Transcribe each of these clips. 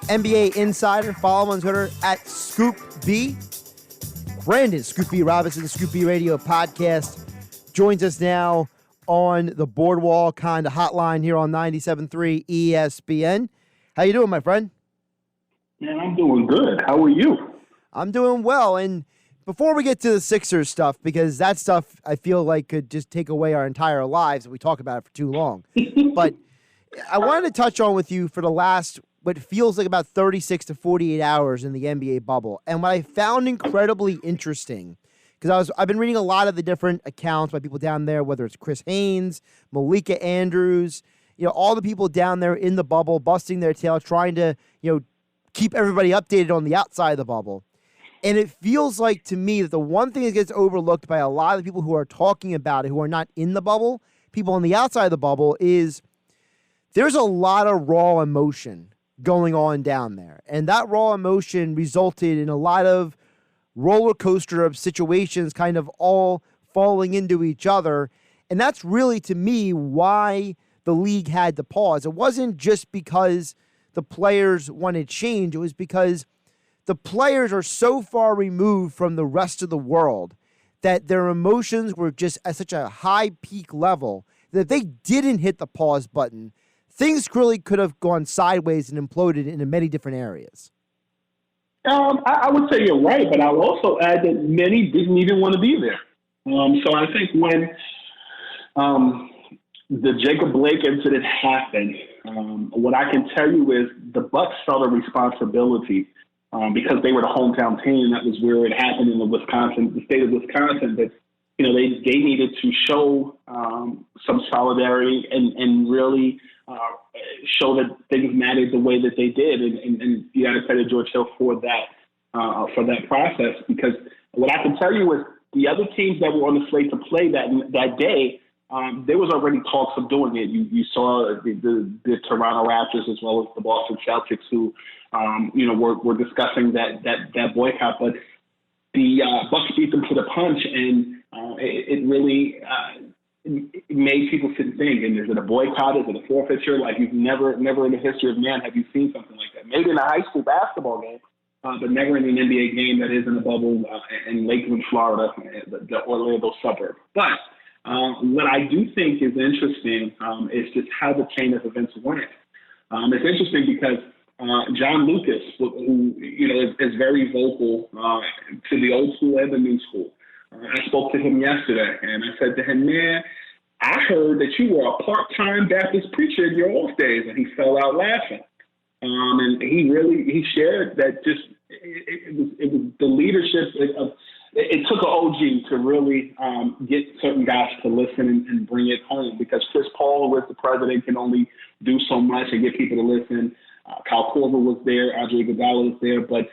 NBA Insider. Follow him on Twitter at ScoopB. Brandon ScoopB Robinson, the ScoopB Radio podcast, joins us now on the Boardwalk kind of hotline here on 97.3 ESPN. How you doing, my friend? Man, I'm doing good. How are you? I'm doing well. And before we get to the Sixers stuff, because that stuff I feel like could just take away our entire lives if we talk about it for too long. But I wanted to touch on with you for the last, what feels like about 36 to 48 hours in the NBA bubble. And what I found incredibly interesting, because I've been reading a lot of the different accounts by people down there, whether it's Chris Haynes, Malika Andrews, all the people down there in the bubble, busting their tail, trying to, keep everybody updated on the outside of the bubble. And it feels like to me that the one thing that gets overlooked by a lot of the people who are talking about it, who are not in the bubble, people on the outside of the bubble, is there's a lot of raw emotion going on down there. And that raw emotion resulted in a lot of roller coaster of situations kind of all falling into each other. And that's really, to me, why the league had to pause. It wasn't just because the players wanted change. It was because the players are so far removed from the rest of the world that their emotions were just at such a high peak level that if they didn't hit the pause button, things really could have gone sideways and imploded in many different areas. I would say you're right, but I'll also add that many didn't even want to be there. So I think when the Jacob Blake incident happened, what I can tell you is the Bucks felt a responsibility because they were the hometown team. That was where it happened in the state of Wisconsin. That they needed to show some solidarity and really show that things mattered the way that they did. And you got to credit George Hill for that process, because what I can tell you is the other teams that were on the slate to play that day. There was already talks of doing it. You saw the Toronto Raptors as well as the Boston Celtics, who were discussing that boycott. But the Bucks beat them to the punch, and it really made people sit and think. And is it a boycott? Is it a forfeiture? Like you've never in the history of man have you seen something like that? Maybe in a high school basketball game, but never in an NBA game that is in a bubble in Lakeland, Florida, the Orlando suburb. But what I do think is interesting is just how the chain of events went. It's interesting because John Lucas, who is very vocal to the old school and the new school. I spoke to him yesterday, and I said to him, "Man, I heard that you were a part-time Baptist preacher in your off days," and he fell out laughing. And he shared that just it was the leadership of. It took an OG to really get certain guys to listen and bring it home, because Chris Paul, who is the president, can only do so much and get people to listen. Kyle Korver was there, Andre Iguodala was there, but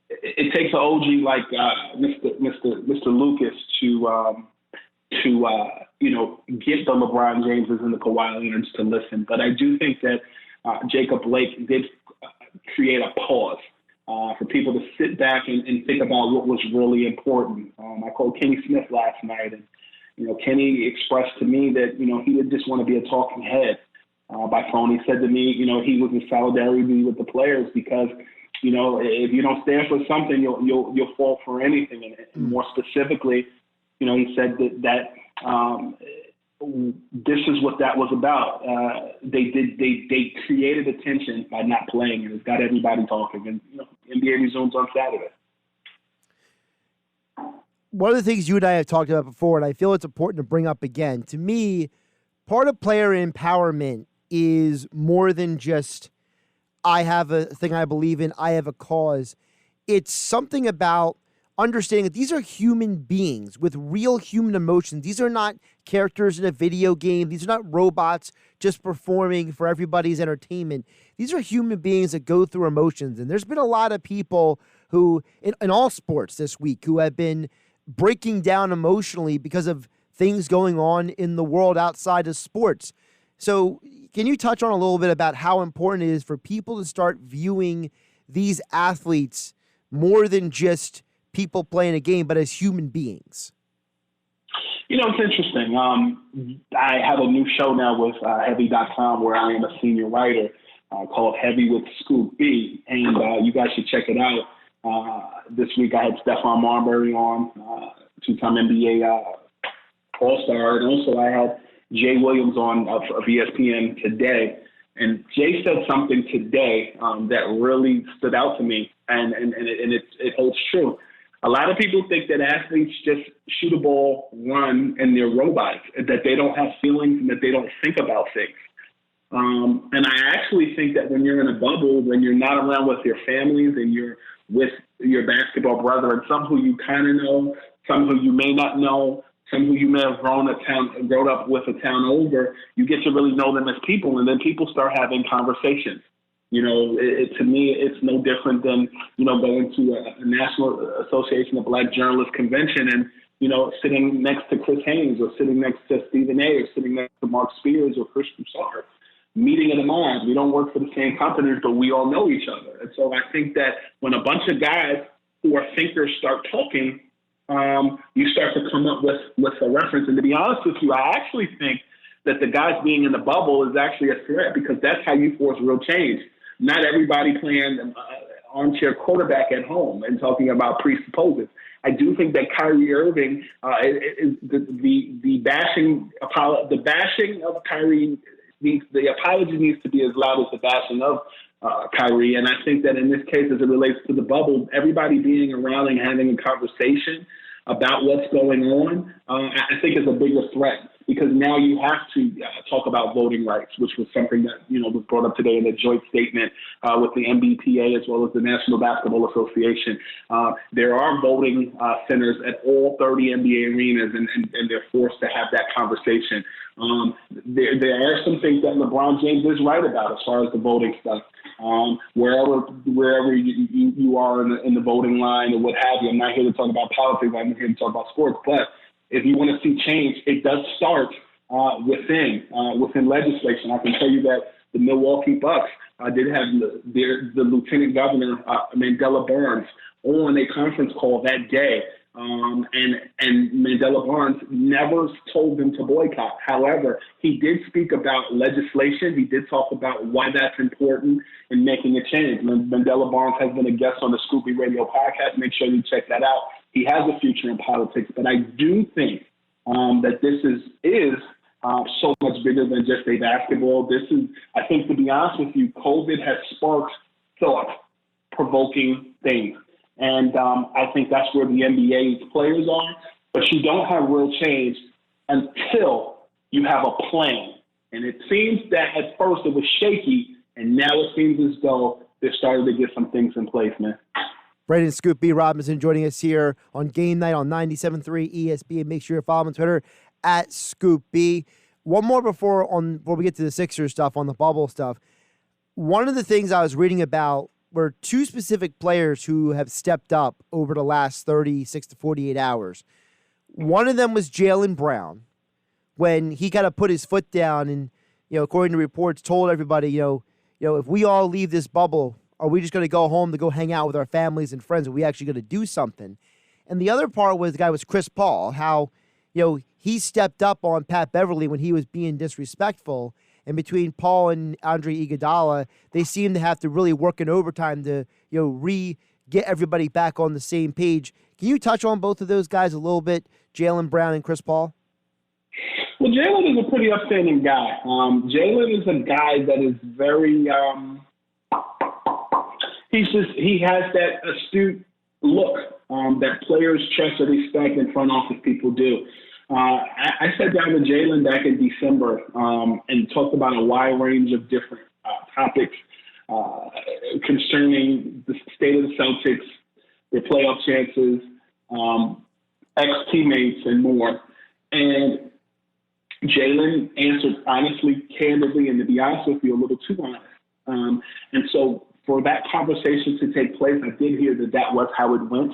it takes an OG like Mr. Lucas to get the LeBron Jameses and the Kawhi Leonards to listen. But I do think that Jacob Blake did create a pause. For people to sit back and think about what was really important. I called Kenny Smith last night, and Kenny expressed to me that he didn't just want to be a talking head by phone. He said to me, he was in solidarity with the players because if you don't stand for something, you'll fall for anything. And more specifically, he said that this is what that was about. They created attention by not playing, and it's got everybody talking. And NBA resumes on Saturday. One of the things you and I have talked about before, and I feel it's important to bring up again, to me, part of player empowerment is more than just I have a thing I believe in, I have a cause. It's something about understanding that these are human beings with real human emotions. These are not characters in a video game. These are not robots just performing for everybody's entertainment. These are human beings that go through emotions. And there's been a lot of people who, in all sports this week, who have been breaking down emotionally because of things going on in the world outside of sports. So can you touch on a little bit about how important it is for people to start viewing these athletes more than just people playing a game, but as human beings? It's interesting. I have a new show now with Heavy.com where I am a senior writer. called Heavy with ScoopB, and you guys should check it out. This week I had Stephon Marbury on, two-time NBA All-Star, and also I had Jay Williams on of ESPN today. And Jay said something today that really stood out to me, and it holds true. A lot of people think that athletes just shoot a ball, run, and they're robots, that they don't have feelings and that they don't think about things. And I actually think that when you're in a bubble, when you're not around with your families and you're with your basketball brother and some who you kind of know, some who you may not know, some who you may have grown up with a town over, you get to really know them as people, and then people start having conversations. You know, to me, it's no different than, you know, going to a National Association of Black Journalists convention and, you know, sitting next to Chris Haynes or sitting next to Stephen A. or sitting next to Mark Spears or Chris Broussard. Meeting in the minds. We don't work for the same companies, but we all know each other. And so I think that when a bunch of guys who are thinkers start talking, you start to come up with a reference. And to be honest with you, I actually think that the guys being in the bubble is actually a threat, because that's how you force real change. Not everybody playing armchair quarterback at home and talking about presupposes. I do think that Kyrie Irving is the bashing of Kyrie. The apology needs to be as loud as the bashing of Kyrie. And I think that in this case, as it relates to the bubble, everybody being around and having a conversation about what's going on, I think is a bigger threat, because now you have to talk about voting rights, which was something that, you know, was brought up today in a joint statement with the NBPA as well as the National Basketball Association. There are voting centers at all 30 NBA arenas, and they're forced to have that conversation. There are some things that LeBron James is right about as far as the voting stuff. Wherever you are in the voting line or what have you. I'm not here to talk about politics. I'm here to talk about sports. But if you want to see change, it does start within legislation. I can tell you that the Milwaukee Bucks did have the Lieutenant Governor Mandela Barnes on a conference call that day. And Mandela Barnes never told them to boycott. However, he did speak about legislation. He did talk about why that's important in making a change. Mandela Barnes has been a guest on the ScoopB Radio podcast. Make sure you check that out. He has a future in politics, but I do think that this is so much bigger than just a basketball. I think, to be honest with you, COVID has sparked thought-provoking things. And I think that's where the NBA's players are. But you don't have real change until you have a plan. And it seems that at first it was shaky, and now it seems as though they're starting to get some things in place, man. Brandon ScoopB Robinson joining us here on Game Night on 97.3 ESPN. Make sure you follow him on Twitter at ScoopB. One more before we get to the Sixers stuff, on the bubble stuff. One of the things I was reading about were two specific players who have stepped up over the last 36 to 48 hours. One of them was Jalen Brown, when he kind of put his foot down and, you know, according to reports, told everybody, you know, if we all leave this bubble, are we just going to go home to go hang out with our families and friends? Are we actually going to do something? And the other part was the guy was Chris Paul, how, you know, he stepped up on Pat Beverly when he was being disrespectful. And between Paul and Andre Iguodala, they seem to have to really work in overtime to, you know, get everybody back on the same page. Can you touch on both of those guys a little bit, Jalen Brown and Chris Paul? Well, Jalen is a pretty upstanding guy. Jalen is a guy that is very he has that astute look that players trust or respect and front office people do. I sat down with Jalen back in December and talked about a wide range of different topics concerning the state of the Celtics, their playoff chances, ex-teammates, and more. And Jalen answered honestly, candidly, and to be honest with you, a little too honest. And so for that conversation to take place, I did hear that was how it went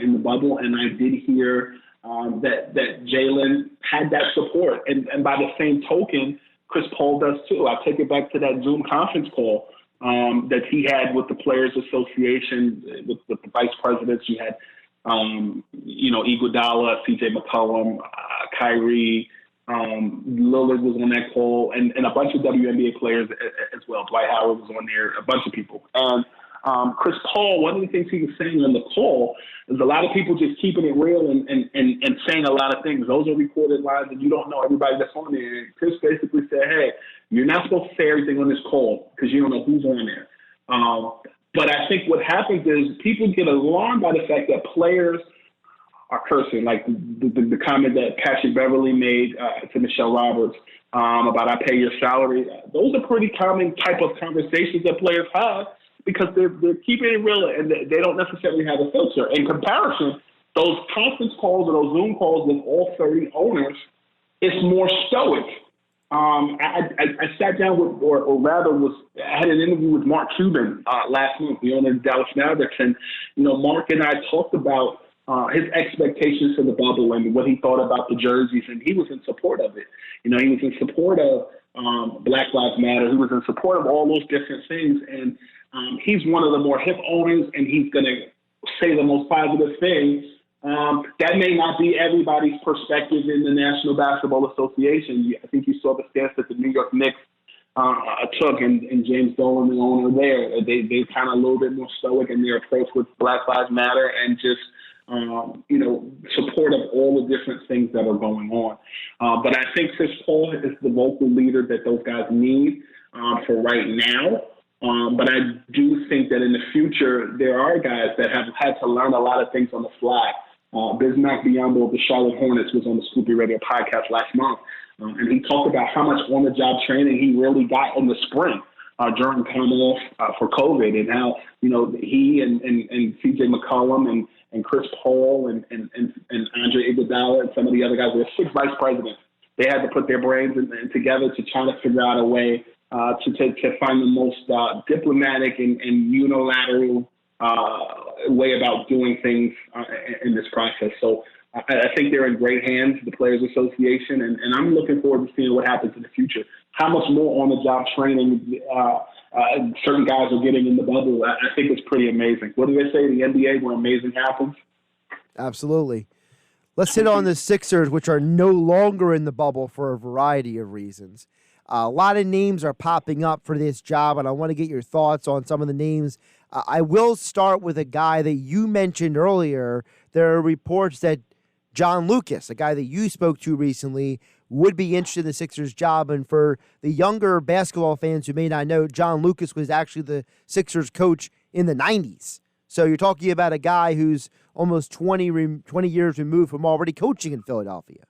in the bubble, and I did hear that Jalen had that support. And by the same token, Chris Paul does too. I take it back to that Zoom conference call that he had with the Players Association, with the vice presidents. You had, Iguodala, CJ McCollum, Kyrie, Lillard was on that call, and a bunch of WNBA players as well. Dwight Howard was on there, a bunch of people. And Chris Paul, one of the things he was saying on the call is a lot of people just keeping it real and saying a lot of things. Those are recorded lines, and you don't know everybody that's on there. And Chris basically said, hey, you're not supposed to say everything on this call because you don't know who's on there. But I think what happens is people get alarmed by the fact that players are cursing, like the comment that Patrick Beverly made to Michelle Roberts about I pay your salary. Those are pretty common type of conversations that players have because they're keeping it real and they don't necessarily have a filter. In comparison, those conference calls or those Zoom calls with all 30 owners, it's more stoic. I sat down with, or rather I had an interview with Mark Cuban last month, the owner of Dallas Mavericks, and Mark and I talked about his expectations for the bubble and what he thought about the jerseys, and he was in support of it. He was in support of Black Lives Matter. He was in support of all those different things, and he's one of the more hip owners, and he's going to say the most positive things. That may not be everybody's perspective in the National Basketball Association. I think you saw the stance that the New York Knicks took, and James Dolan, the owner there, they're kind of a little bit more stoic in their approach with Black Lives Matter and just support of all the different things that are going on. But I think Chris Paul is the vocal leader that those guys need for right now. But I do think that in the future, there are guys that have had to learn a lot of things on the fly. Bismack Biyombo of the Charlotte Hornets was on the ScoopB Radio podcast last month, and he talked about how much on-the-job training he really got in the spring during coming off for COVID, and how he and CJ McCollum and Chris Paul and Andre Iguodala and some of the other guys, there were 6 vice presidents. They had to put their brains together to try to figure out a way to find the most diplomatic and unilateral way about doing things in this process. So I think they're in great hands, the Players Association, and I'm looking forward to seeing what happens in the future. How much more on-the-job training certain guys are getting in the bubble, I think it's pretty amazing. What do they say? The NBA, where amazing happens? Absolutely. Let's hit on the Sixers, which are no longer in the bubble for a variety of reasons. A lot of names are popping up for this job, and I want to get your thoughts on some of the names. I will start with a guy that you mentioned earlier. There are reports that John Lucas, a guy that you spoke to recently, would be interested in the Sixers job. And for the younger basketball fans who may not know, John Lucas was actually the Sixers coach in the 90s. So you're talking about a guy who's almost 20 years removed from already coaching in Philadelphia.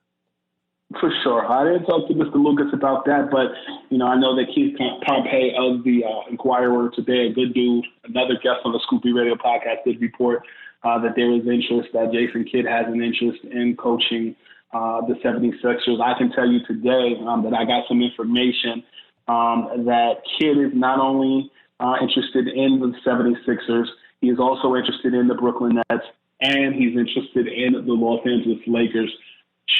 For sure. I didn't talk to Mr. Lucas about that, but, I know that Keith Pompey of the Inquirer today, a good dude, another guest on the ScoopB Radio podcast, did report that there is interest, that Jason Kidd has an interest in coaching the 76ers. I can tell you today that I got some information that Kidd is not only interested in the 76ers, he is also interested in the Brooklyn Nets, and he's interested in the Los Angeles Lakers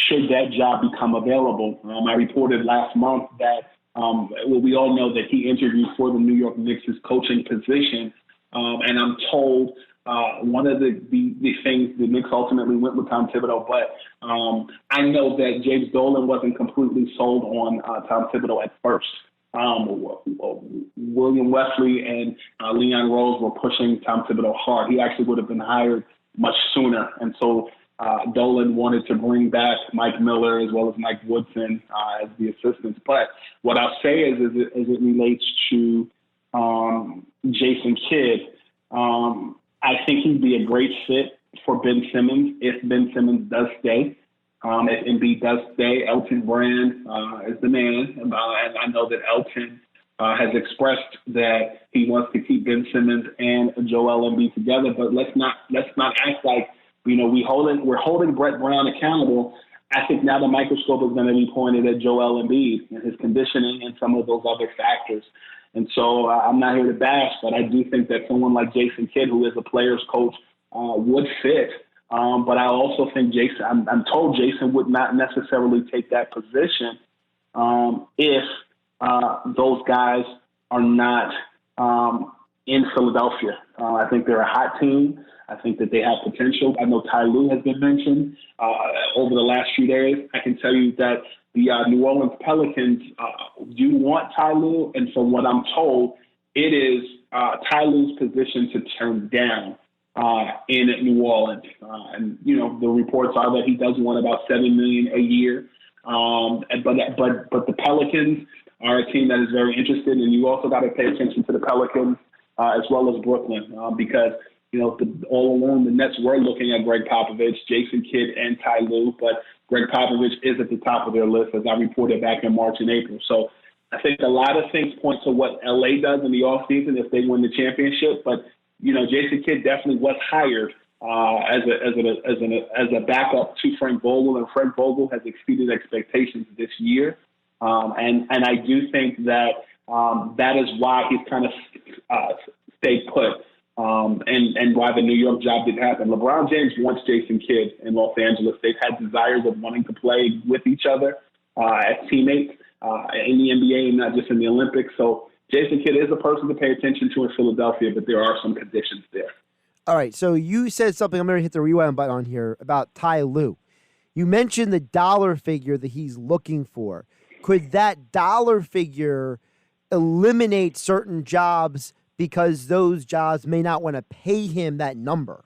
should that job become available. I reported last month that we all know that he interviewed for the New York Knicks' coaching position, and I'm told one of the things the Knicks ultimately went with Tom Thibodeau, but I know that James Dolan wasn't completely sold on Tom Thibodeau at first. William Wesley and Leon Rose were pushing Tom Thibodeau hard. He actually would have been hired much sooner, and so Dolan wanted to bring back Mike Miller as well as Mike Woodson as the assistants. But what I'll say is as it relates to Jason Kidd, I think he'd be a great fit for Ben Simmons if Ben Simmons does stay. If Embiid does stay, Elton Brand is the man. And I know that Elton has expressed that he wants to keep Ben Simmons and Joel Embiid together. But let's not act like we're holding Brett Brown accountable. I think now the microscope is going to be pointed at Joel Embiid and his conditioning and some of those other factors. And so I'm not here to bash, but I do think that someone like Jason Kidd, who is a player's coach, would fit. But I also think I'm told Jason would not necessarily take that position if those guys are not in Philadelphia. I think they're a hot team. I think that they have potential. I know Ty Lue has been mentioned over the last few days. I can tell you that the New Orleans Pelicans do want Ty Lue, and from what I'm told, it is Ty Lue's position to turn down in New Orleans. And the reports are that he does want about $7 million a year. But the Pelicans are a team that is very interested, and you also got to pay attention to the Pelicans as well as Brooklyn because. All along the Nets were looking at Greg Popovich, Jason Kidd, and Ty Lue, but Greg Popovich is at the top of their list, as I reported back in March and April. So I think a lot of things point to what LA does in the offseason if they win the championship. But Jason Kidd definitely was hired as a backup to Frank Vogel, and Frank Vogel has exceeded expectations this year. And I do think that that is why he's kind of stayed put. And why the New York job didn't happen. LeBron James wants Jason Kidd in Los Angeles. They've had desires of wanting to play with each other as teammates in the NBA and not just in the Olympics. So Jason Kidd is a person to pay attention to in Philadelphia, but there are some conditions there. All right, so you said something, I'm going to hit the rewind button on here, about Ty Lue. You mentioned the dollar figure that he's looking for. Could that dollar figure eliminate certain jobs because those jobs may not want to pay him that number?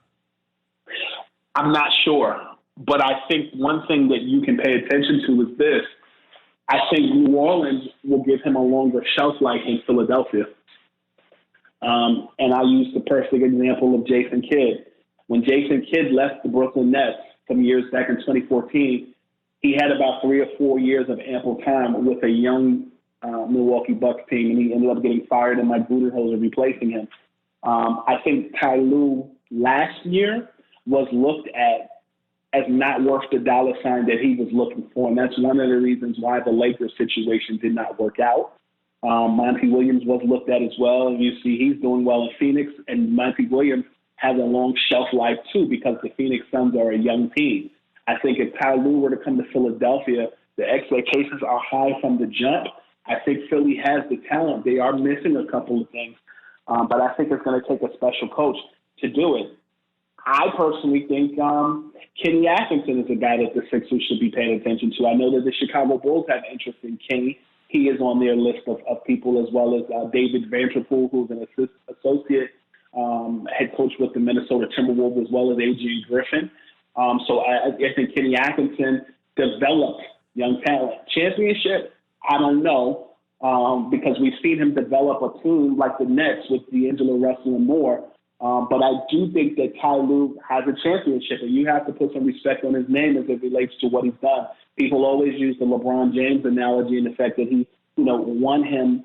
I'm not sure. But I think one thing that you can pay attention to is this. I think New Orleans will give him a longer shelf life in Philadelphia. And I'll use the perfect example of Jason Kidd. When Jason Kidd left the Brooklyn Nets some years back in 2014, he had about 3 or 4 years of ample time with a young Milwaukee Bucks team, and he ended up getting fired and Mike Budenholzer replacing him. I think Ty Lue last year was looked at as not worth the dollar sign that he was looking for, and that's one of the reasons why the Lakers situation did not work out. Monty Williams was looked at as well, and you see he's doing well in Phoenix, and Monty Williams has a long shelf life too because the Phoenix Suns are a young team. I think if Ty Lue were to come to Philadelphia, the expectations are high from the jump. I think Philly has the talent. They are missing a couple of things, but I think it's going to take a special coach to do it. I personally think Kenny Atkinson is a guy that the Sixers should be paying attention to. I know that the Chicago Bulls have interest in Kenny. He is on their list of people, as well as David Vanderpool, who's an associate head coach with the Minnesota Timberwolves, as well as Adrian Griffin. So I think Kenny Atkinson developed young talent. Championship, I don't know, because we've seen him develop a team like the Nets with D'Angelo Russell and more. But I do think that Ty Lue has a championship, and you have to put some respect on his name as it relates to what he's done. People always use the LeBron James analogy and the fact that he, won him,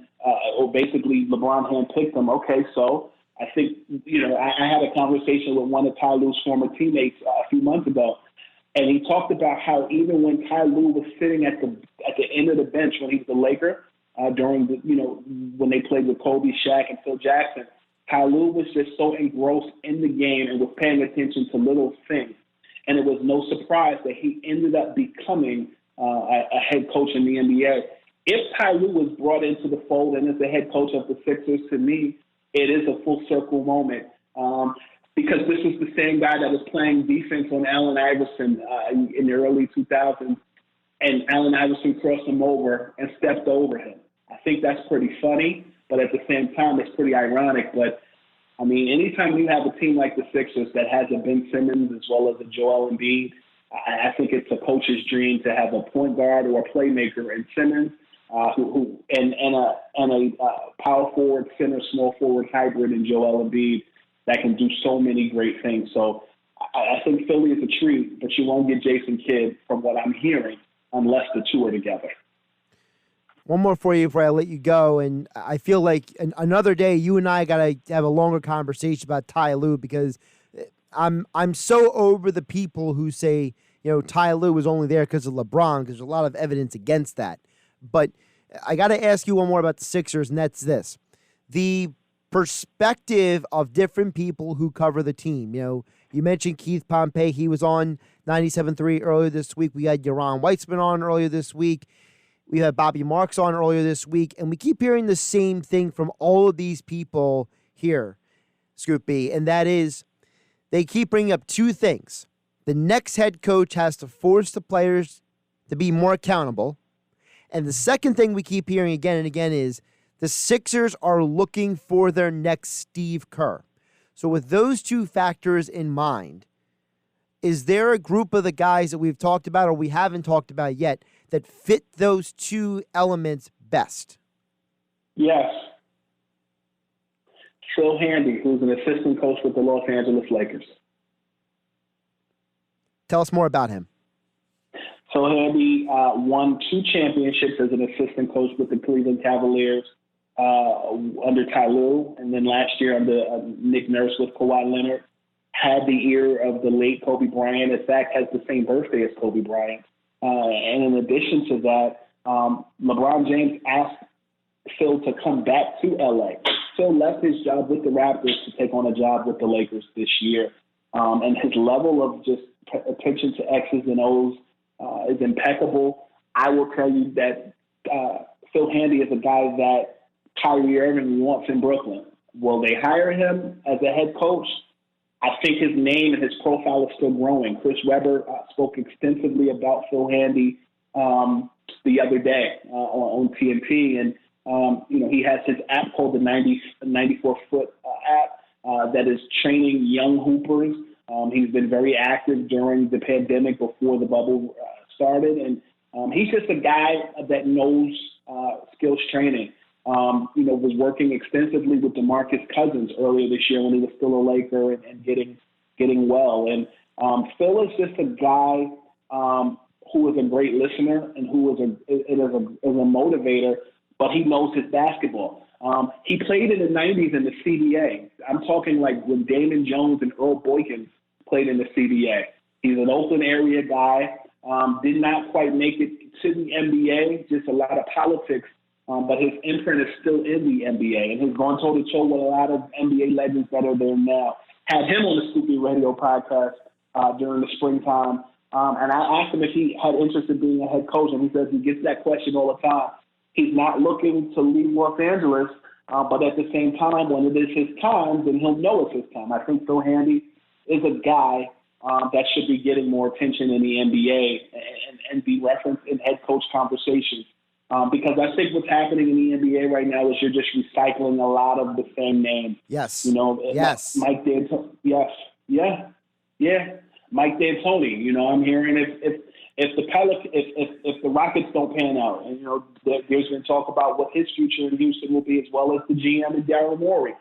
or basically LeBron handpicked him. Okay, so I think, I had a conversation with one of Ty Lue's former teammates a few months ago, and he talked about how even when Ty Lue was sitting at the end of the bench when he was a Laker, during the, when they played with Kobe, Shaq, and Phil Jackson, Ty Lue was just so engrossed in the game and was paying attention to little things. And it was no surprise that he ended up becoming a head coach in the NBA. If Ty Lue was brought into the fold and is the head coach of the Sixers, to me, it is a full circle moment. Because this is the same guy that was playing defense on Allen Iverson in the early 2000s. And Allen Iverson crossed him over and stepped over him. I think that's pretty funny, but at the same time, it's pretty ironic. But, I mean, anytime you have a team like the Sixers that has a Ben Simmons as well as a Joel Embiid, I think it's a coach's dream to have a point guard or a playmaker in Simmons and a power forward, center, small forward hybrid in Joel Embiid that can do so many great things. So I think Philly is a treat, but you won't get Jason Kidd from what I'm hearing unless the two are together. One more for you before I let you go, and I feel like another day you and I got to have a longer conversation about Ty Lue because I'm so over the people who say, Ty Lue was only there because of LeBron, because there's a lot of evidence against that. But I got to ask you one more about the Sixers, and that's this. The perspective of different people who cover the team. You mentioned Keith Pompey. He was on 97.3 earlier this week. We had Yaron Weitzman on earlier this week. We had Bobby Marks on earlier this week. And we keep hearing the same thing from all of these people here, Scoop B, and that is they keep bringing up two things. The next head coach has to force the players to be more accountable. And the second thing we keep hearing again and again is the Sixers are looking for their next Steve Kerr. So with those two factors in mind, is there a group of the guys that we've talked about or we haven't talked about yet that fit those two elements best? Yes. Phil Handy, who's an assistant coach with the Los Angeles Lakers. Tell us more about him. Phil Handy won 2 championships as an assistant coach with the Cleveland Cavaliers under Ty Lue, and then last year under Nick Nurse with Kawhi Leonard. Had the ear of the late Kobe Bryant. In fact, has the same birthday as Kobe Bryant. And in addition to that, LeBron James asked Phil to come back to LA. Phil left his job with the Raptors to take on a job with the Lakers this year. And his level of just attention to X's and O's is impeccable. I will tell you that Phil Handy is a guy that Kyrie Irving wants in Brooklyn. Will they hire him as a head coach? I think his name and his profile is still growing. Chris Webber spoke extensively about Phil Handy the other day on TNT, and he has his app called the 94-foot app that is training young hoopers. He's been very active during the pandemic before the bubble started, and he's just a guy that knows skills training. Was working extensively with DeMarcus Cousins earlier this year when he was still a Laker and getting well. And Phil is just a guy who is a great listener and who is a motivator, but he knows his basketball. He played in the 90s in the CBA. I'm talking like when Damon Jones and Earl Boykins played in the CBA. He's an Oakland area guy, did not quite make it to the NBA, just a lot of politics. But his imprint is still in the NBA, and he's gone toe-to-toe with a lot of NBA legends that are there now. Had him on the ScoopB Radio podcast during the springtime, and I asked him if he had interest in being a head coach, and he says he gets that question all the time. He's not looking to leave Los Angeles, but at the same time, when it is his time, then he'll know it's his time. I think Phil Handy is a guy that should be getting more attention in the NBA and be referenced in head coach conversations. Because I think what's happening in the NBA right now is you're just recycling a lot of the same names. Yes. Yes. Mike D'Antoni. Yes. Yeah. Mike D'Antoni. I'm hearing if the Rockets don't pan out, and there's been talk about what his future in Houston will be, as well as the GM and Daryl Morey.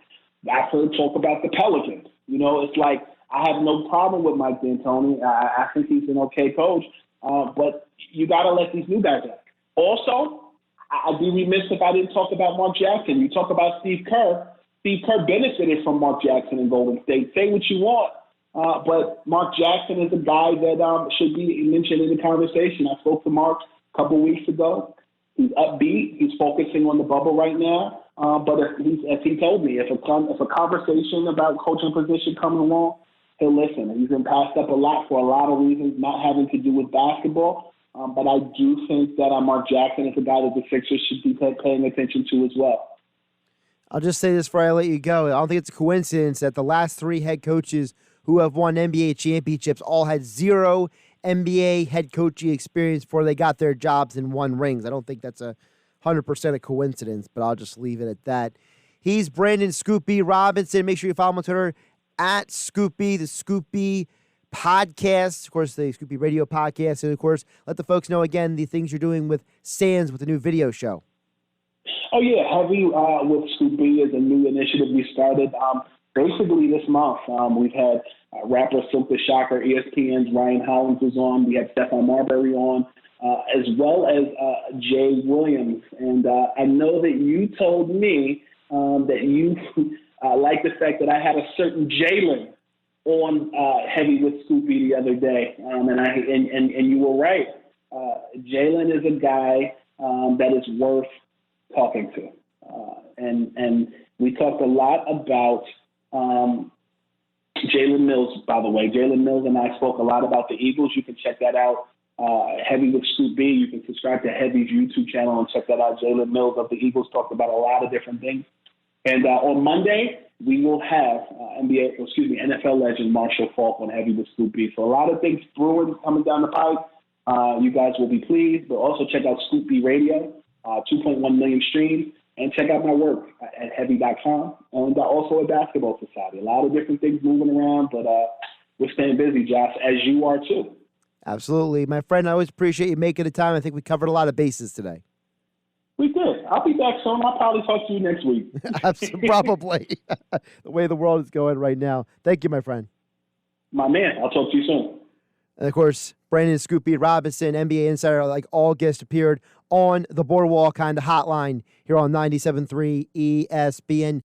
I've heard talk about the Pelicans. It's like I have no problem with Mike D'Antoni. I think he's an okay coach, but you got to let these new guys out. Also, I'd be remiss if I didn't talk about Mark Jackson. You talk about Steve Kerr. Steve Kerr benefited from Mark Jackson in Golden State. Say what you want, but Mark Jackson is a guy that should be mentioned in the conversation. I spoke to Mark a couple weeks ago. He's upbeat. He's focusing on the bubble right now. But as he told me, if a conversation about coaching position comes along, he'll listen. He's been passed up a lot for a lot of reasons, not having to do with basketball. But I do think that Mark Jackson is a guy that the Sixers should be paying attention to as well. I'll just say this before I let you go. I don't think it's a coincidence that the last 3 head coaches who have won NBA championships all had 0 NBA head coaching experience before they got their jobs and won rings. I don't think that's 100% a coincidence, but I'll just leave it at that. He's Brandon ScoopB Robinson. Make sure you follow him on Twitter at ScoopB, the ScoopB podcast, of course, the ScoopB Radio podcast, and of course, let the folks know again the things you're doing with Sands with the new video show. Oh yeah, Heavy with ScoopB is a new initiative we started basically this month. We've had rapper Silk the Shocker, ESPN's Ryan Hollins was on. We had Stephon Marbury on, as well as Jay Williams. And I know that you told me that you like the fact that I had a certain Jalen on Heavy with ScoopB the other day, and you were right. Jalen is a guy that is worth talking to, and we talked a lot about Jalen Mills. By the way, Jalen Mills and I spoke a lot about the Eagles. You can check that out. Heavy with ScoopB. You can subscribe to Heavy's YouTube channel and check that out. Jalen Mills of the Eagles talked about a lot of different things. And on Monday, we will have NFL legend Marshall Faulk on Heavy with ScoopB. So a lot of things brewing coming down the pipe. You guys will be pleased, but also check out ScoopB Radio, 2.1 million streams, and check out my work at heavy.com and also at Basketball Society. A lot of different things moving around, but we're staying busy, Josh, as you are too. Absolutely. My friend, I always appreciate you making the time. I think we covered a lot of bases today. We did. I'll be back soon. I'll probably talk to you next week. Probably. The way the world is going right now. Thank you, my friend. My man, I'll talk to you soon. And, of course, Brandon ScoopB Robinson, NBA Insider, like all guests appeared on the Boardwalk kind of hotline here on 97.3 ESPN.